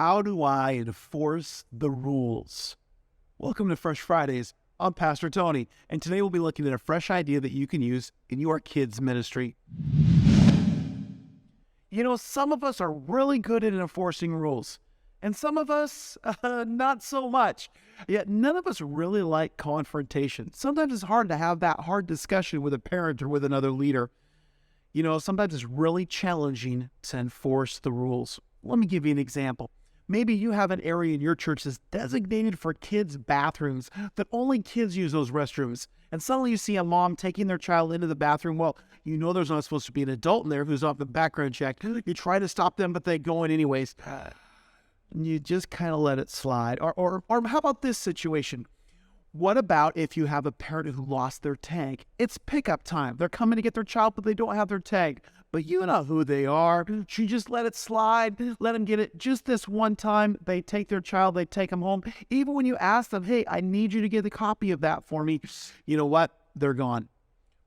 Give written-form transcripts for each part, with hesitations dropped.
How do I enforce the rules? Welcome to Fresh Fridays. I'm Pastor Tony, and today we'll be looking at a fresh idea that you can use in your kids' ministry. You know, some of us are really good at enforcing rules, and some of us not so much. Yet none of us really like confrontation. Sometimes it's hard to have that hard discussion with a parent or with another leader. You know, sometimes it's really challenging to enforce the rules. Let me give you an example. Maybe you have an area in your church that's designated for kids' bathrooms, that only kids use those restrooms. And suddenly you see a mom taking their child into the bathroom. Well, you know there's not supposed to be an adult in there who's off the background check. You try to stop them, but they go in anyways. And you just kind of let it slide. Or how about this situation? What about if you have a parent who lost their tag? It's pickup time. They're coming to get their child, but they don't have their tag. But you know who they are. You just let it slide. Let them get it just this one time. They take their child. They take them home. Even when you ask them, hey, I need you to get a copy of that for me. You know what? They're gone.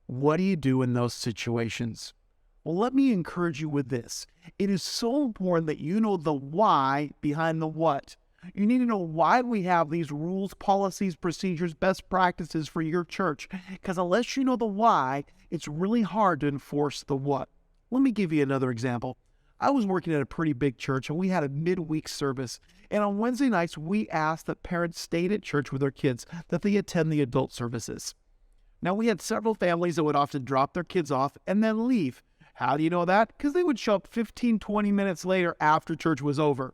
What do you do in those situations? Well, let me encourage you with this. It is so important that you know the why behind the what. You need to know why we have these rules, policies, procedures, best practices for your church. Because unless you know the why, it's really hard to enforce the what. Let me give you another example. I was working at a pretty big church, and we had a midweek service. And on Wednesday nights, we asked that parents stayed at church with their kids, that they attend the adult services. Now, we had several families that would often drop their kids off and then leave. How do you know that? Because they would show up 15, 20 minutes later after church was over.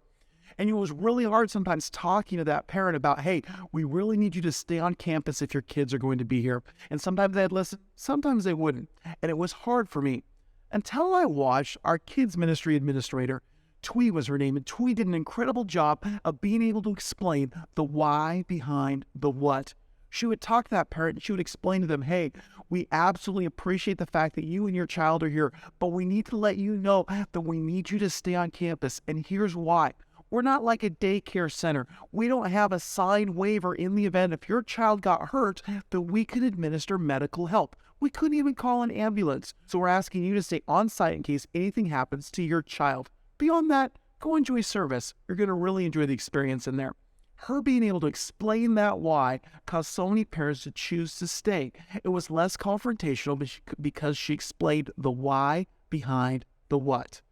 And it was really hard sometimes talking to that parent about, hey, we really need you to stay on campus if your kids are going to be here. And sometimes they'd listen, sometimes they wouldn't. And it was hard for me until I watched our kids ministry administrator. Twee was her name, and Twee did an incredible job of being able to explain the why behind the what. She would talk to that parent and she would explain to them, hey, we absolutely appreciate the fact that you and your child are here, but we need to let you know that we need you to stay on campus. And here's why. We're not like a daycare center. We don't have a signed waiver in the event if your child got hurt that we could administer medical help. We couldn't even call an ambulance. So we're asking you to stay on site in case anything happens to your child. Beyond that, go enjoy service. You're going to really enjoy the experience in there. Her being able to explain that why caused so many parents to choose to stay. It was less confrontational because she explained the why behind the what.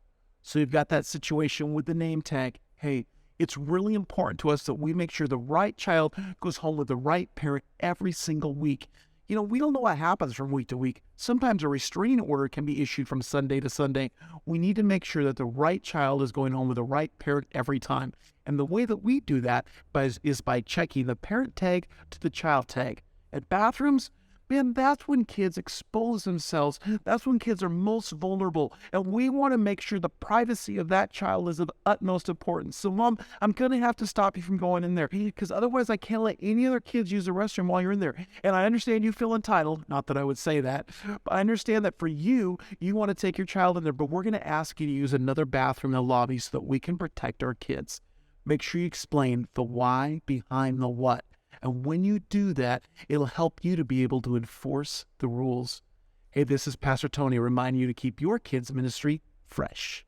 So you've got that situation with the name tag. Hey, it's really important to us that we make sure the right child goes home with the right parent every single week. You know, we don't know what happens from week to week. Sometimes a restraining order can be issued from Sunday to Sunday. We need to make sure that the right child is going home with the right parent every time. And the way that we do that is by checking the parent tag to the child tag. At bathrooms, man, that's when kids expose themselves. That's when kids are most vulnerable. And we want to make sure the privacy of that child is of utmost importance. So, Mom, I'm going to have to stop you from going in there because otherwise I can't let any other kids use the restroom while you're in there. And I understand you feel entitled. Not that I would say that. But I understand that for you, you want to take your child in there. But we're going to ask you to use another bathroom in the lobby so that we can protect our kids. Make sure you explain the why behind the what. And when you do that, it'll help you to be able to enforce the rules. Hey, this is Pastor Tony reminding you to keep your kids' ministry fresh.